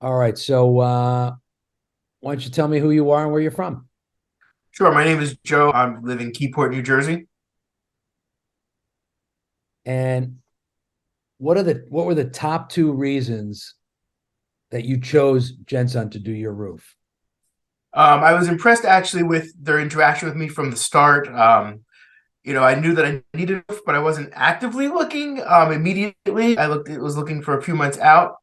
All right. So, why don't you tell me who you are and where you're from? Sure. My name is Joe. I live in Keyport, New Jersey. And what were the top two reasons that you chose GenSun to do your roof? I was impressed actually with their interaction with me from the start. I knew that I needed a roof, but I wasn't actively looking immediately. Was looking for a few months out.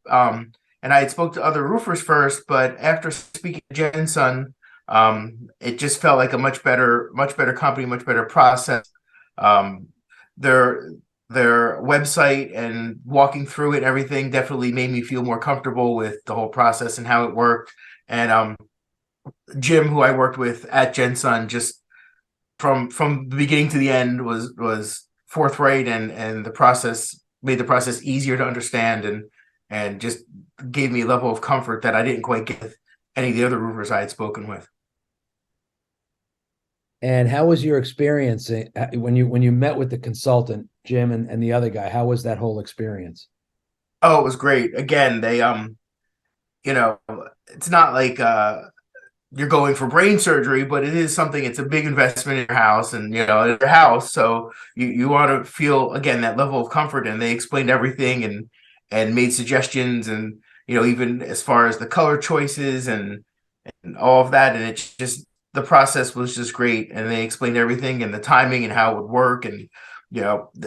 And I had spoke to other roofers first, but after speaking to Jensen, it just felt like a much better company, much better process. Um, their their website and walking through it, everything definitely made me feel more comfortable with the whole process and how it worked. And Jim, who I worked with at GenSun, just from the beginning to the end was forthright and the process made the process easier to understand and just gave me a level of comfort that I didn't quite get with any of the other roofers I had spoken with. And how was your experience when you met with the consultant, Jim, and the other guy? How was that whole experience? Oh, it was great. Again, they you know, it's not like you're going for brain surgery, but it is something. It's a big investment in your house, and in your house. So you want to feel again that level of comfort. And they explained everything and made suggestions, and even as far as the color choices and all of that. And it's just the process was just great, and they explained everything and the timing and how it would work. And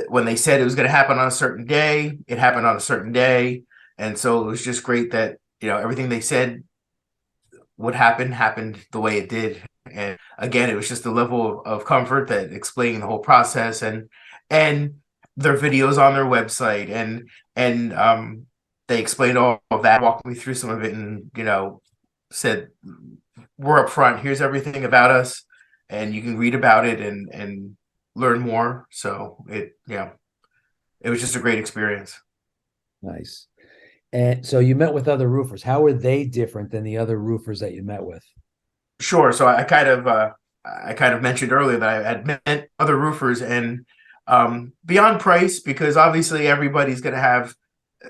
when they said it was going to happen on a certain day, it happened on a certain day, and so it was just great that everything they said what happened the way it did. And again, it was just a level of comfort that explaining the whole process and their videos on their website and they explained all of that, walked me through some of it, and said we're up front. Here's everything about us, and you can read about it and learn more. So it was just a great experience. Nice. And so you met with other roofers. How were they different than the other roofers that you met with? Sure. So I kind of mentioned earlier that I had met other roofers and beyond price, because obviously everybody's going to have,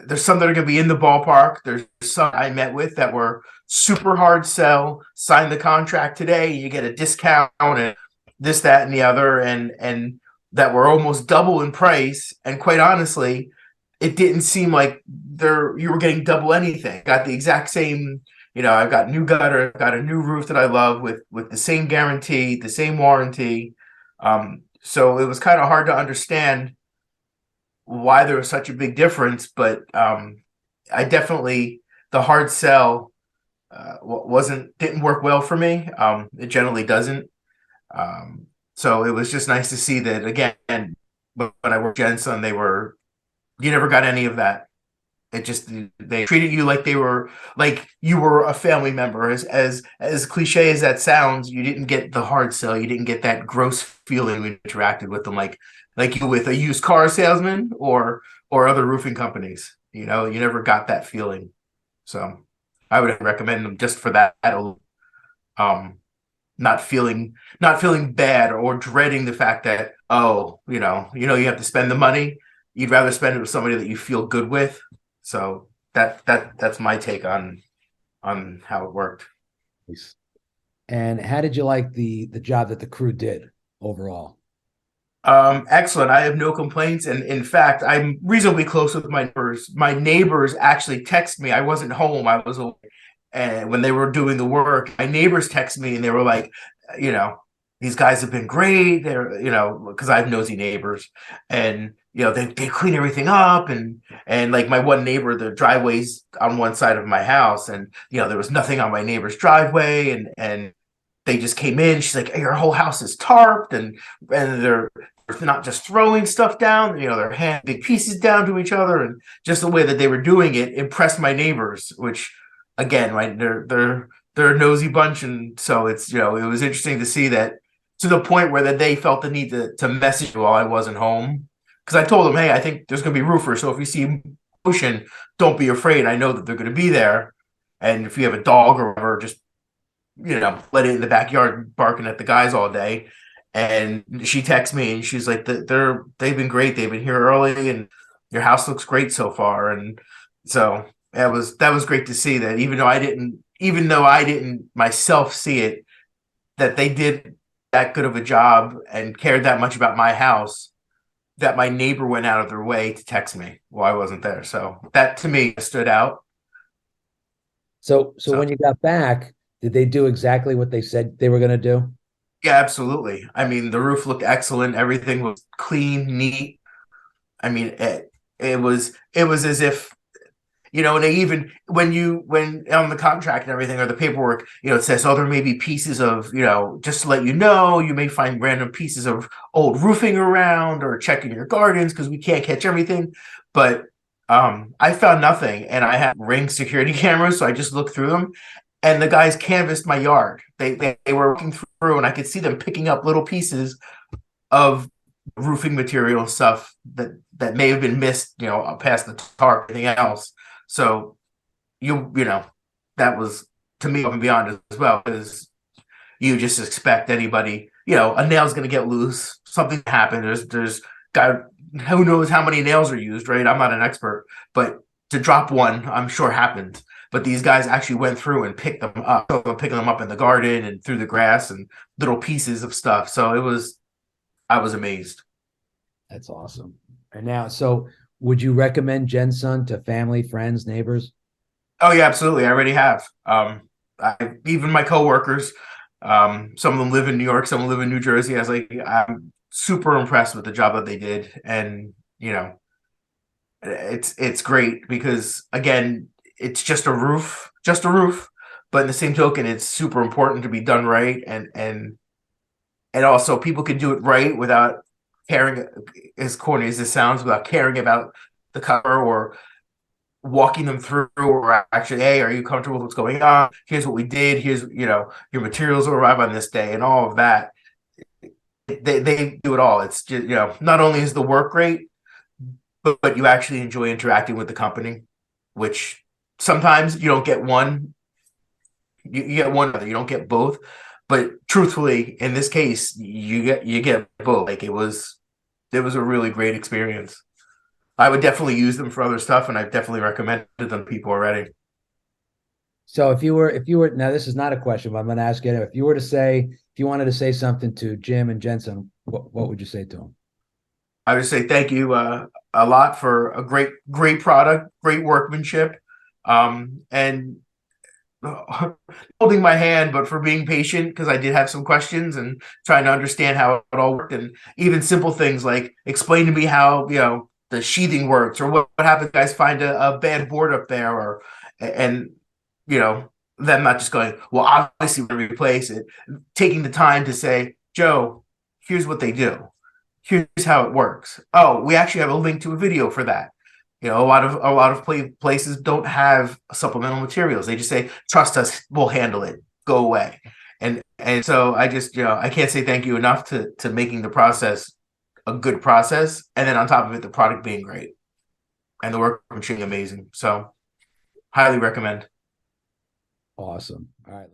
there's some that are going to be in the ballpark. There's some I met with that were super hard sell, sign the contract today, you get a discount and this, that, and the other, and that were almost double in price. And quite honestly, it didn't seem like you were getting double anything. Got the exact same, I've got new gutter, got a new roof that I love with the same guarantee, the same warranty. So it was kind of hard to understand why there was such a big difference, but I definitely the hard sell wasn't didn't work well for me. It generally doesn't. So it was just nice to see that again. When I worked Jensen, they were you never got any of that. It just they treated you like they were like you were a family member. As cliche as that sounds, you didn't get the hard sell. You didn't get that gross feeling when you interacted with them, like you with a used car salesman or other roofing companies. You never got that feeling. So I would recommend them just for that. Um, not feeling bad or dreading the fact that you have to spend the money. You'd rather spend it with somebody that you feel good with. So that's my take on how it worked. Nice. And how did you like the job that the crew did overall? Excellent. I have no complaints, and in fact, I'm reasonably close with my neighbors. My neighbors actually text me. I wasn't home. I was away, and when they were doing the work, my neighbors text me, and they were like, you know, these guys have been great. They're, because I have nosy neighbors, and they clean everything up, and like my one neighbor, the driveway's on one side of my house, and there was nothing on my neighbor's driveway, and they just came in. She's like, hey, your whole house is tarped, and they're not just throwing stuff down. They're handing big pieces down to each other, and just the way that they were doing it impressed my neighbors. Which, again, right, they're a nosy bunch, and so it's it was interesting to see that to the point where that they felt the need to message me while I wasn't home, because I told them, hey, I think there's going to be roofers, so if you see motion, don't be afraid. I know that they're going to be there, and if you have a dog or whatever, just let it in the backyard barking at the guys all day. And she texts me and she's like, they've been great. They've been here early, and your house looks great so far. And so that was great to see that even though I didn't myself see it, that they did that good of a job and cared that much about my house that my neighbor went out of their way to text me while I wasn't there. So that to me stood out. So So when you got back, did they do exactly what they said they were going to do? yeah, absolutely. I mean, the roof looked excellent. Everything was clean, neat. I mean, it was as if and they even when on the contract and everything or the paperwork, it says, oh, there may be pieces of, just to let you know, you may find random pieces of old roofing around or checking your gardens because we can't catch everything. But I found nothing, and I had Ring security cameras, so I just looked through them, and the guys canvassed my yard. They were walking through, and I could see them picking up little pieces of roofing material stuff that may have been missed, past the tarp, anything else. So you know that was to me above and beyond as well, because you just expect anybody, a nail's going to get loose, something happened. There's God, who knows how many nails are used, right? I'm not an expert, but to drop one, I'm sure happened. But these guys actually went through and picked them up, picking them up in the garden and through the grass and little pieces of stuff. So I was amazed. That's awesome. And now, so would you recommend GenSun to family, friends, neighbors? Oh yeah, absolutely. I already have. Even my coworkers, some of them live in New York, some live in New Jersey. I'm super impressed with the job that they did, and it's great because again, it's just a roof, but in the same token, it's super important to be done right, and also people can do it right without caring, as corny as this sounds, without caring about the cover or walking them through, or actually, hey, are you comfortable with what's going on? Here's what we did. Here's, your materials will arrive on this day and all of that. They do it all. It's just, not only is the work great, but you actually enjoy interacting with the company, which sometimes you don't get one. You get one, you don't get both. But truthfully, in this case, you get both. Like it was a really great experience. I would definitely use them for other stuff, and I've definitely recommended them to people already. So if you were now, this is not a question, but I'm going to ask you, if you were to say, if you wanted to say something to Jim and Jensen, what would you say to them? I would say thank you a lot for a great product, great workmanship, and holding my hand, but for being patient because I did have some questions and trying to understand how it all worked, and even simple things like explain to me how the sheathing works, or what happens if guys find a bad board up there, or and you know them not just going, well, obviously we're going to replace it, taking the time to say, Joe, here's what they do, here's how it works. Oh, we actually have a link to a video for that. A lot of places don't have supplemental materials. They just say, "Trust us, we'll handle it. Go away." And so I just, I can't say thank you enough to making the process a good process, and then on top of it, the product being great and the workmanship amazing. So highly recommend. Awesome. All right.